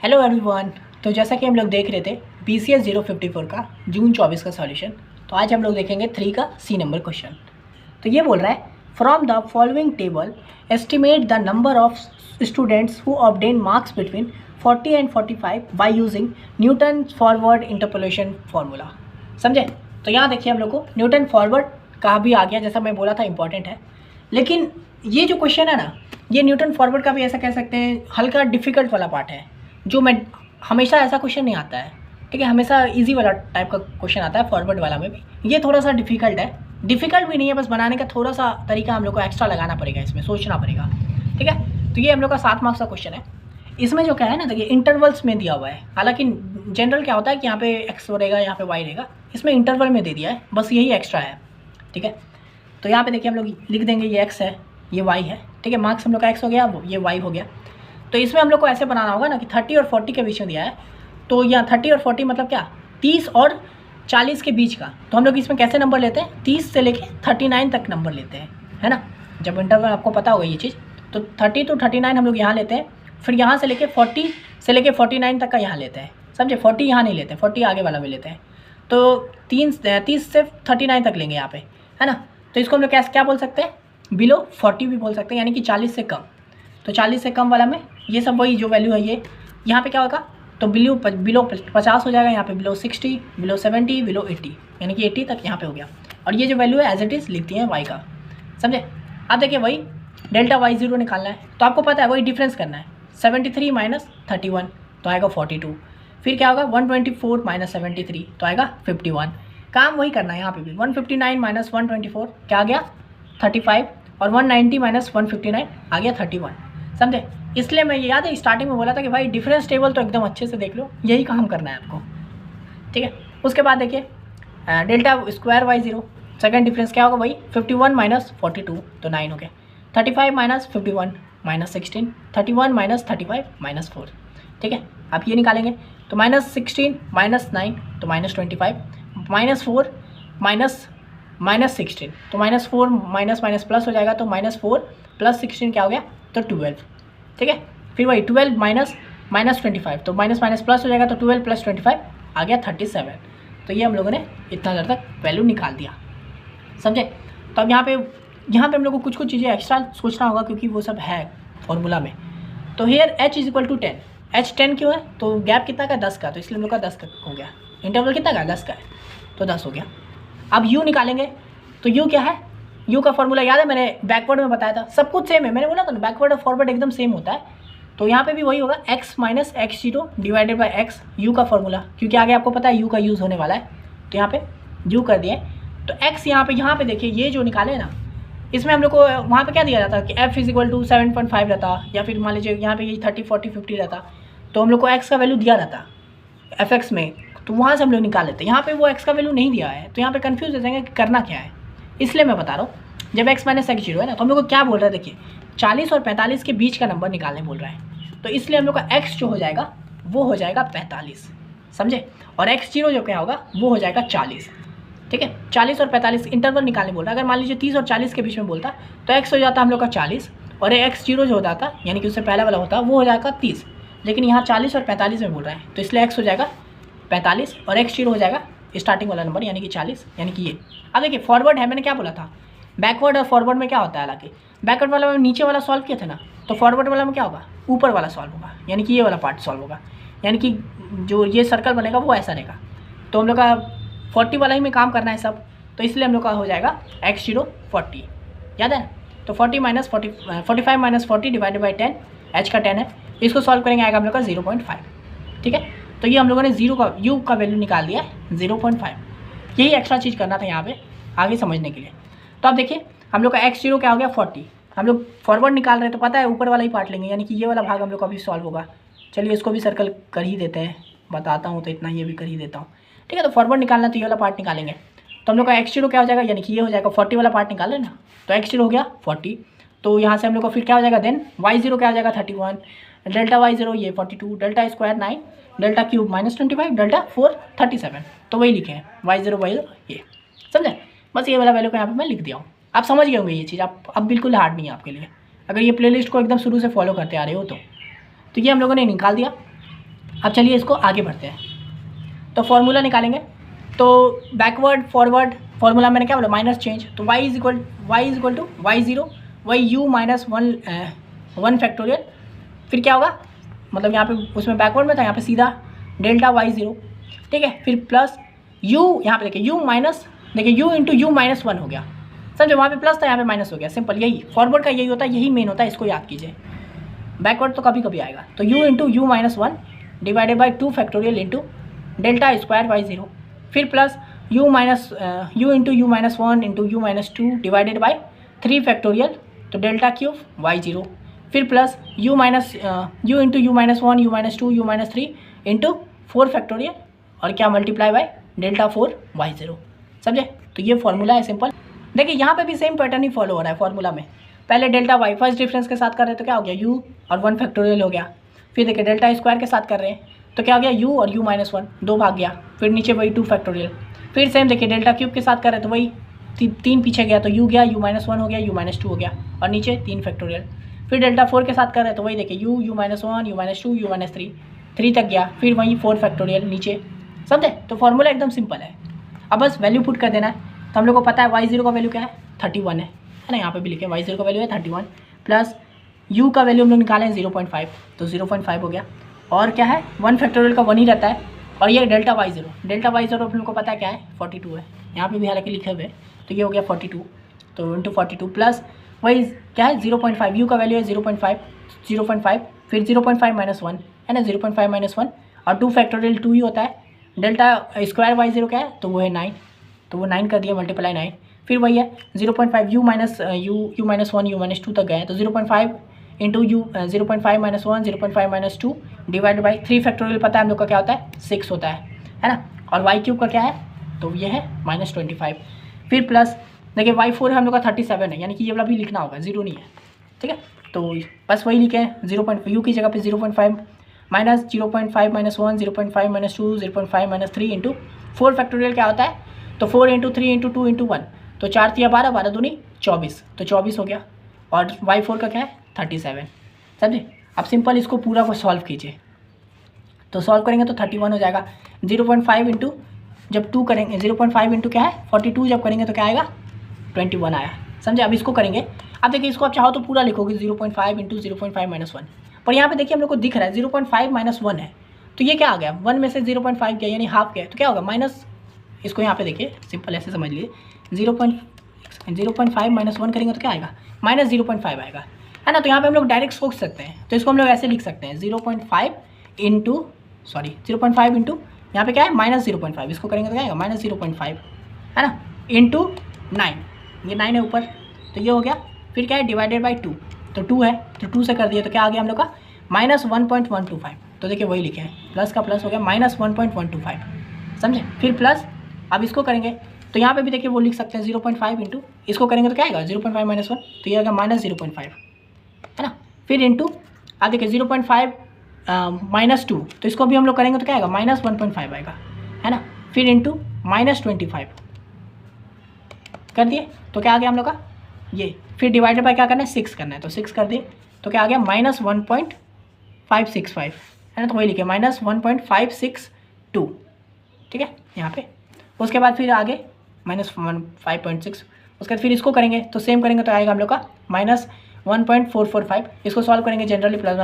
Hello everyone. तो जैसा कि हम लोग देख रहे थे BCS 054 का जून 24 का सॉल्यूशन, तो आज हम लोग देखेंगे 3 का C नंबर क्वेश्चन। तो ये बोल रहा है from the following table estimate the number of students who obtain marks between 40 and 45 by using Newton forward interpolation formula. समझे? तो यहाँ देखिए हम लोग को न्यूटन फॉरवर्ड का भी आ गया, जैसा मैं बोला था इंपॉर्टेंट है। लेकिन ये जो क्वेश्चन है ना, ये न्यूटन फॉरवर्ड का भी ऐसा कह सकते हैं हल्का डिफिकल्ट वाला पार्ट है, जो मैं हमेशा ऐसा क्वेश्चन नहीं आता है। ठीक है, हमेशा इजी वाला टाइप का क्वेश्चन आता है फॉरवर्ड वाला में भी। ये थोड़ा सा डिफिकल्ट है, डिफिकल्ट भी नहीं है, बस बनाने का थोड़ा सा तरीका हम लोग को एक्स्ट्रा लगाना पड़ेगा, इसमें सोचना पड़ेगा। ठीक है, तो ये हम लोग का 7 मार्क्स का क्वेश्चन है। इसमें जो क्या है ना, देखिए इंटरवल्स में दिया हुआ है। हालांकि जनरल क्या होता है कि यहाँ पे एक्स रहेगा, यहाँ पे वाई रहेगा, इसमें इंटरवल में दे दिया है, बस यही एक्स्ट्रा है। ठीक है, तो यहाँ पे देखिए हम लोग लिख देंगे ये एक्स है, ये वाई है। ठीक है, मार्क्स हम लोग का एक्स हो गया, ये वाई हो गया। तो इसमें हम लोग को ऐसे बनाना होगा ना कि 30 और 40 के बीच में दिया है, तो यहाँ 30 और 40 मतलब क्या, 30 और 40 के बीच का। तो हम लोग इसमें कैसे नंबर लेते हैं, 30 से लेके 39 तक नंबर लेते हैं, है ना। जब इंटरवल आपको पता होगा ये चीज़, तो 30 to 39 हम लोग यहाँ लेते हैं, फिर यहाँ से लेके 40 से लेके 49 तक का यहाँ लेते हैं। समझे? 40 यहाँ नहीं लेते, 40 आगे वाला में लेते हैं। तो 30 से 39 तक लेंगे यहाँ पे, है ना। तो इसको हम लोग क्या बोल सकते हैं, बिलो 40 भी बोल सकते हैं, यानी कि 40 से कम। तो 40 से कम वाला में ये सब वही जो वैल्यू है ये यहाँ पे क्या होगा, तो बिलो 50 हो जाएगा, यहाँ पे बिलो 60, बिलो 70, बिलो 80, यानी कि 80 तक यहाँ पे हो गया। और ये जो वैल्यू है एज इट इज़ लिखती है वाई का। समझे? अब देखिए वही डेल्टा वाई ज़ीरो निकालना है, तो आपको पता है वही डिफरेंस करना है। 73 माइनस 31 तो आएगा 42, फिर क्या होगा 124 माइनस 73 तो आएगा 51। काम वही करना है यहाँ पे भी। 159 माइनस 124 क्या आ गया 35, और 190 माइनस 159 आ गया 31। समझे? इसलिए मैं याद है स्टार्टिंग में बोला था कि भाई डिफरेंस टेबल तो एकदम अच्छे से देख लो, यही काम करना है आपको। ठीक है, उसके बाद देखिए delta square y zero, second difference क्या होगा भाई 51 माइनस 42 तो 9 हो गया। 35 माइनस 51 माइनस 16, 31 माइनस 35 माइनस 4। ठीक है, आप ये निकालेंगे तो माइनस 16 माइनस 9 तो माइनस 25, माइनस 4 माइनस 16 तो माइनस 4 माइनस माइनस प्लस हो जाएगा, तो माइनस 4 प्लस 16 क्या हो गया तो 12। ठीक है, फिर वही 12 माइनस 25 तो माइनस माइनस प्लस हो जाएगा, तो 12 प्लस 25 आ गया 37। तो ये हम लोगों ने इतना देर तक वैल्यू निकाल दिया। समझे? तो अब यहाँ पे हम लोग को कुछ चीज़ें एक्स्ट्रा सोचना होगा, क्योंकि वो सब है फॉर्मूला में। तो here h is equal to 10, h 10 क्यों है, तो गैप कितना का 10 का, तो इसलिए हम लोग का 10 का हो गया। इंटरवल कितना का 10 का है, तो 10 हो गया। अब u निकालेंगे, तो u क्या है, u का फॉर्मूला याद है, मैंने बैकवर्ड में बताया था, सब कुछ सेम है। मैंने बोला था ना बैकवर्ड और फॉरवर्ड एकदम सेम होता है, तो यहाँ पे भी वही होगा x minus x0 divided by x, u का फॉर्मूला, क्योंकि आगे आपको पता है u का यूज़ होने वाला है, तो यहाँ पे u कर दिए। तो x यहाँ पे देखिए ये जो निकाले ना, इसमें हम लोग को वहाँ पे क्या दिया जाता कि f इज इक्वल टू 7.5 रहता, या फिर मान लीजिए यहाँ पे ये 30 40 50 रहता, तो हम लोग को x का वैल्यू दिया रहता fx में, तो वहाँ से हम लोग निकाल लेते। यहाँ पे वो x का वैल्यू नहीं दिया है, तो यहाँ पे कंफ्यूज हो जाएंगे कि करना क्या है। इसलिए मैं बता रहा हूँ, जब x माइनस x0 है ना, तो हम लोग को क्या बोल रहा है, देखिए 40 और 45 के बीच का नंबर निकालने बोल रहा है। तो इसलिए हम लोग का x जो हो जाएगा वो हो जाएगा 45। समझे? और x0 जो क्या होगा वो हो जाएगा 40। ठीक है, 40 और 45 इंटरवल निकालने बोल रहा है। अगर मान लीजिए 30 और 40 के बीच में बोलता तो x हो जाता हम लोग का 40, और x0 जो होता था यानी कि उससे पहला वाला होता वो हो जाएगा 30। लेकिन यहाँ 40 और 45 में बोल रहा है, तो इसलिए x हो जाएगा 45 और x0 हो जाएगा स्टार्टिंग वाला नंबर यानी कि 40, यानी कि ये। अब देखिए फॉरवर्ड है, मैंने क्या बोला था, बैकवर्ड और फॉरवर्ड में क्या होता है, हालांकि बैकवर्ड वाला में नीचे वाला सॉल्व किया था ना, तो फॉरवर्ड वाला में क्या होगा, ऊपर वाला सॉल्व होगा, यानी कि ये वाला पार्ट सॉल्व होगा, यानी कि जो ये सर्कल बनेगा वो ऐसा रहेगा। तो हम लोग का 40 वाला ही में काम करना है सब, तो इसलिए हम लोग का हो जाएगा x0 40, याद है। तो 45 माइनस 40 डिवाइडेड बाई 10, h का 10 है, इसको सॉल्व करेंगे आएगा हम लोग का 0.5। ठीक है, तो ये हम लोगों ने u का वैल्यू निकाल दिया 0.5। यही एक्स्ट्रा चीज़ करना था यहाँ पे आगे समझने के लिए। तो अब देखिए हम लोग का x0 क्या हो गया 40, हम लोग फॉरवर्ड निकाल रहे हैं, तो पता है ऊपर वाला ही पार्ट लेंगे, यानी कि ये वाला भाग हम लोग का भी सॉल्व होगा। चलिए इसको भी सर्कल कर ही देते हैं, बताता हूँ तो इतना ये भी कर ही देता हूँ। ठीक है, तो फॉरवर्ड निकालना तो ये वाला पार्ट निकालेंगे, तो हम लोग का x0 क्या हो जाएगा, यानी कि ये हो जाएगा 40 वाला पार्ट निकाल लेना, तो x0 हो गया 40। तो यहाँ से हम लोग को फिर क्या हो जाएगा, देन y0 क्या हो जाएगा 31, डेल्टा y0 ये 42, delta square 9, delta cube minus 25, delta 4 37। तो वही लिखे हैं y0 ये। समझे? बस ये वाला वैल्यू को यहाँ पर मैं लिख दिया हूँ। आप समझ गए होंगे ये चीज़, आप अब बिल्कुल हार्ड नहीं है आपके लिए, अगर ये प्लेलिस्ट को एकदम शुरू से फॉलो करते आ रहे हो तो ये हम लोगों ने निकाल दिया। अब चलिए इसको आगे बढ़ते हैं। तो फॉर्मूला निकालेंगे, तो बैकवर्ड फॉरवर्ड फॉर्मूला मैंने क्या बोला, माइनस चेंज, तो y is equal to y0 y u minus 1 factorial, फिर क्या होगा, मतलब यहाँ पे उसमें बैकवर्ड में था, यहाँ पे सीधा डेल्टा y0, ठीक है, फिर प्लस u, यहाँ पे देखिए u माइनस, देखिए u इंटू u माइनस 1 हो गया, समझो, वहाँ पे प्लस था यहाँ पे माइनस हो गया, सिंपल, यही फॉरवर्ड का यही होता है, यही मेन होता है, इसको याद कीजिए। बैकवर्ड तो कभी कभी आएगा, तो u into u minus 1 divided by 2 factorial into delta square y0, फिर plus u into u minus 1 into u minus 2 divided by 3 factorial, तो डेल्टा क्यूब y0, फिर plus u into u minus 1 u minus 2 u minus 3 into 4 factorial, और क्या multiply by delta 4 y0, समझे। तो ये formula है simple. देखिए यहाँ पे भी सेम पैटर्न ही फॉलो हो रहा है फॉर्मूला में, पहले डेल्टा y फर्स्ट डिफरेंस के साथ कर रहे हैं तो क्या हो गया u और 1 फैक्टोरियल हो गया, फिर देखिए डेल्टा स्क्वायर के साथ कर रहे हैं तो क्या हो गया u और u माइनस 1 2 भाग गया, फिर नीचे वही 2 फैक्टोरियल, फिर सेम देखिए डेल्टा क्यूब के साथ कर रहे हैं तो वही 3 पीछे गया तो u गया, u माइनस 1 हो गया, u माइनस 2 हो गया, और नीचे 3 फैक्टोरियल, फिर डेल्टा 4 के साथ कर रहे हैं तो वही देखिए u minus 1 u minus 2 u minus 3 तक गया, फिर वही 4 फैक्टोरियल नीचे, समझे। तो फॉर्मूला एकदम सिंपल है, अब बस वैल्यू पुट कर देना है। तो हम लोग को पता है y0 का वैल्यू क्या है, 31 है ना, यहाँ पे भी लिखे y0 का वैल्यू है 31, प्लस u का वैल्यू हम लोग निकाले हैं 0.5, तो 0.5 हो गया, और क्या है 1 फैक्टोरियल का 1 ही रहता है, और ये डेल्टा y0 हम लोग को पता है क्या है 42 है, यहाँ पे भी हालांकि लिखे हुए, तो ये हो गया 42, तो इंटू 42 प्लस वही क्या है 0.5, u का वैल्यू है 0.5, फिर 0.5 माइनस 1 है ना, 0.5 माइनस 1, और 2 फैक्टोरियल 2 ही होता है, डेल्टा स्क्वायर y0 क्या है, तो वो है 9, तो वो 9 कर दिया मल्टीप्लाई 9, फिर वही है 0.5 u माइनस 1 u माइनस 2 तक गए, तो 0.5 into u 0.5 minus 1 0.5 minus 2 divide by 3 factorial, पता है हम लोग का क्या होता है 6 होता है ना, और y क्यूब का क्या है, तो ये है -25, फिर प्लस देखिए y4 है हम लोग का 37 है, यानी कि ये वाला भी लिखना होगा, 0 नहीं है, ठीक है, तो बस वही लिखे हैं 0. u की जगह पे 0.5 minus 0.5 minus 1 0.5 minus 2 0.5 minus 3 into 4 factorial क्या होता है, तो 4 इंटू 3 इंटू 2 इंटू 1, तो 4 3 12 12 दूनी 24, तो 24 हो गया, और y4 का क्या है 37, समझे। अब सिंपल इसको पूरा को सॉल्व कीजिए, तो सॉल्व करेंगे तो 31 हो जाएगा, 0.5 इंटू जब 2 करेंगे 0.5 इंटू क्या है 42, जब करेंगे तो क्या आएगा 21 आया, समझे। अब इसको करेंगे, अब देखिए इसको आप चाहो तो पूरा लिखोगे 0.5 इंटू 0.5 माइनस 1, पर यहाँ पे देखिए हम लोग को दिख रहा है 0.5 माइनस 1 है, तो ये क्या आ गया 1 में से 0.5 गया यानी हाफ गया, तो क्या होगा माइनस, इसको यहाँ पे देखिए सिंपल ऐसे समझ लीजिए 0.5 माइनस 1 करेंगे तो क्या आएगा -0.5 आएगा, है ना। तो यहाँ पे हम लोग डायरेक्ट सोच सकते हैं, तो इसको हम लोग ऐसे लिख सकते हैं 0.5 इंटू यहाँ पे क्या है -0.5, इसको करेंगे तो क्या आएगा -0.5, है ना, इंटू 9, ये 9 है ऊपर, तो ये हो गया, फिर क्या है डिवाइडेड बाई 2, तो 2 है, तो 2 से कर दिए तो क्या आ गया हम लोग का -1.125, तो देखिए वही लिखे हैं, प्लस का प्लस हो गया -1.125, समझे। फिर प्लस अब इसको करेंगे तो यहाँ पे भी देखिए वो लिख सकते हैं 0.5 इंटू, इसको करेंगे तो क्या आएगा 0.5 माइनस 1, तो ये आएगा -0.5, है ना। फिर इंटू अब देखिए 0.5 माइनस 2, तो इसको भी हम लोग करेंगे तो क्या आएगा -1.5 आएगा, है ना। फिर इंटू -25 कर दिए तो क्या आ गया हम लोग का ये, फिर डिवाइडेड बाय क्या करना है 6 करना है, तो 6 कर दिए तो क्या आ गया -1.565, है ना, तो वही लिखे -1.562, ठीक है यहाँ पे। उसके बाद फिर आगे -5.6, उसके बाद फिर इसको करेंगे तो सेम करेंगे तो आएगा हम लोग का -1.445, इसको सॉल्व करेंगे जनरली प्लस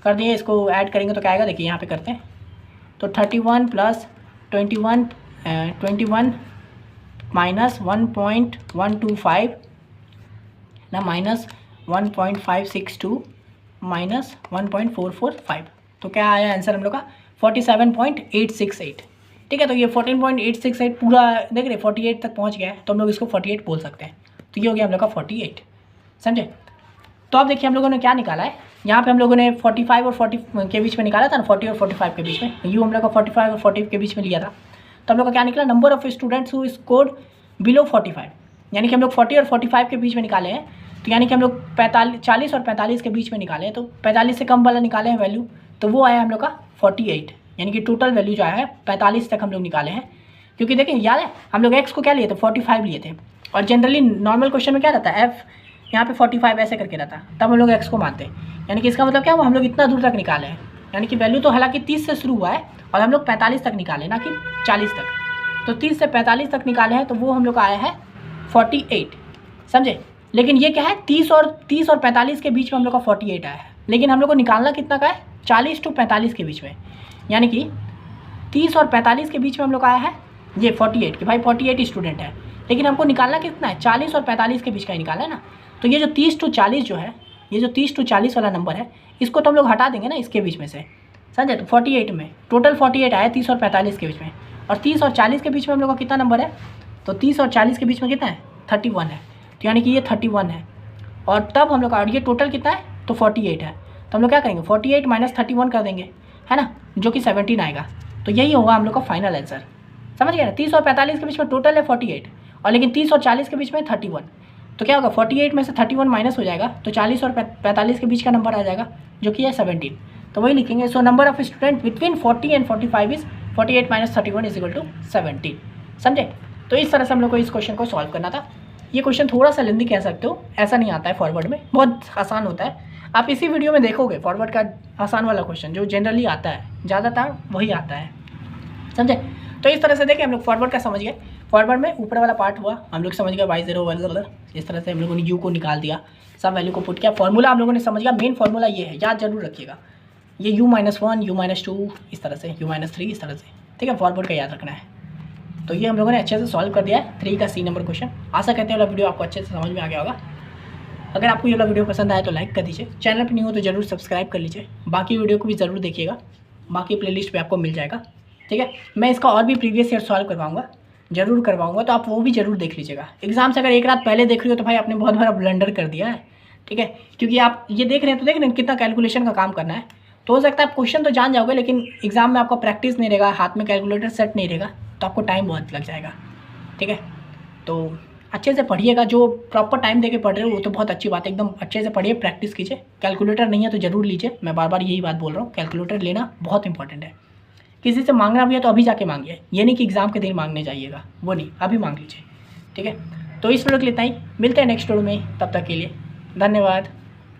कर दिए, इसको ऐड करेंगे तो क्या आएगा देखिए यहाँ पे करते हैं, तो 31 प्लस 21 माइनस 1.125 ना -1.562 माइनस 1.445, तो क्या आया आंसर हम लोग का 47.868, ठीक है। तो ये 14.868 पूरा देख रहे 48 तक पहुंच गया है, तो हम लोग इसको 48 बोल सकते हैं, तो ये हो गया हम लोग का 48, समझे। तो अब देखिए हम लोगों ने क्या निकाला है, यहाँ पे हम लोगों ने 45 और 40 के बीच में निकाला था ना, 40 और 45 के बीच में, यू हम लोग का 45 और 40 के बीच में लिया था, तो हम लोग का क्या निकला number of students who scored below 45, यानी कि हम लोग 40 और 45 के बीच में निकाले हैं, तो यानी कि हम लोग 40 और 45 के बीच में निकाले हैं, तो 45 से कम वाला निकाले हैं वैल्यू, तो वो आया हम लोग का 48, यानी कि टोटल वैल्यू जो आया है 45 तक हम लोग निकाले हैं। क्योंकि देखिए याद है हम लोग एक्स को क्या लिए थे 45 लिए थे, और जनरली नॉर्मल क्वेश्चन में क्या रहता है एफ यहाँ पे 45 ऐसे करके रहता है, तब हम लोग एक्स को मानते हैं, यानी कि इसका मतलब क्या हुआ हम लोग इतना दूर तक निकाले हैं, यानी कि वैल्यू तो हालांकि 30 से शुरू हुआ है और हम लोग 45 तक निकाले ना कि 40 तक, तो 30 से 45 तक निकाले हैं तो वो हम लोग का आया है 48, समझे। लेकिन ये क्या है 30 और 45 के बीच में हम लोग का 48 आया है, लेकिन हम लोग को निकालना कितना का है 40 to 45 के बीच में, यानी कि 30 और 45 के बीच में हम लोग का आया है ये 48 कि भाई 48 स्टूडेंट है, लेकिन हमको निकालना कितना है 40 और 45 के बीच का ही निकालना है ना। तो ये जो 30 to 40 जो है, ये जो 30 to 40 वाला नंबर है, इसको तो हम लोग हटा देंगे ना इसके बीच में से, समझे। तो 48 में टोटल 48 आया 30 और 45 के बीच में, और 30 और 40 के बीच में हम लोग का कितना नंबर है, तो 30 और 40 के बीच में कितना है 31 है, तो यानी कि ये 31 है। और तब हम लोग का, और ये टोटल कितना है तो 48 है, तो हम लोग क्या करेंगे 48 माइनस 31 कर देंगे, है ना, जो कि 17 आएगा। तो यही होगा हम लोग का फाइनल आंसर, समझ गए ना। 30 और 45 के बीच में टोटल है 48, और लेकिन 30 और 40 के बीच में 31, तो क्या होगा 48 में से 31 माइनस हो जाएगा, तो 40 और 45 के बीच का नंबर आ जाएगा जो कि है 17। तो वही लिखेंगे, so number of student between 40 and 45 is 48 minus 31 is equal to 17, समझे। तो इस तरह से हम लोग को इस क्वेश्चन को सॉल्व करना था। ये क्वेश्चन थोड़ा सा लेंदी कह सकते हो, ऐसा नहीं आता है फॉरवर्ड में, बहुत आसान होता है। आप इसी वीडियो में देखोगे फॉरवर्ड का आसान वाला क्वेश्चन जो जनरली आता है, ज़्यादातर वही आता है, समझे। तो इस तरह से देखें हम लोग फॉरवर्ड का समझ गए। फॉरवर्ड में ऊपर वाला पार्ट हुआ, हम लोग समझ गए y0 इस तरह से हम लोगों ने u को निकाल दिया, सब वैल्यू को पुट किया, फॉर्मूला हम लोगों ने समझ गया। मेन फॉर्मूला ये है, याद जरूर रखिएगा, ये u-1 u-2 इस तरह से, u-3 इस तरह से, ठीक है, फॉरवर्ड का याद रखना है। तो ये हम लोगों ने अच्छे से सॉल्व कर दिया है 3 का C नंबर क्वेश्चन। आशा करते हैं वाला वीडियो आपको अच्छे से समझ में आ गया होगा। अगर आपको ये वाला वीडियो पसंद आया तो लाइक कर दीजिए, चैनल पर नहीं हो तो ज़रूर सब्सक्राइब कर लीजिए, बाकी वीडियो को भी ज़रूर देखिएगा, बाकी प्लेलिस्ट पे आपको मिल जाएगा, ठीक है। मैं इसका और भी प्रीवियस ईयर सॉल्व करवाऊँगा, ज़रूर करवाऊँगा, तो आप वो भी ज़रूर देख लीजिएगा। एग्जाम से अगर एक रात पहले देख रही हो तो भाई आपने बहुत बड़ा ब्लंडर कर दिया है, ठीक है, क्योंकि आप ये देख रहे हैं तो देख रहे हैं कितना कैलकुलेशन का काम करना है। तो हो सकता है आप क्वेश्चन तो जान जाओगे, लेकिन एग्जाम में आपका प्रैक्टिस नहीं रहेगा, हाथ में कैलकुलेटर सेट नहीं रहेगा, तो आपको टाइम बहुत लग जाएगा, ठीक है। तो अच्छे से पढ़िएगा, जो प्रॉपर टाइम देके पढ़ रहे हो वो तो बहुत अच्छी बात है, एकदम अच्छे से पढ़िए, प्रैक्टिस कीजिए। कैलकुलेटर नहीं है तो ज़रूर लीजिए, मैं बार बार यही बात बोल रहा हूँ, कैलकुलेटर लेना बहुत इंपॉर्टेंट है। किसी से मांगना भी है तो अभी जाके मांगिए, ये नहीं कि एग्ज़ाम के दिन मांगने जाइएगा, वो नहीं, अभी मांग लीजिए, ठीक है। तो इस वीडियो के लिए इतना ही, मिलते हैं नेक्स्ट वीडियो में, तब तक के लिए धन्यवाद।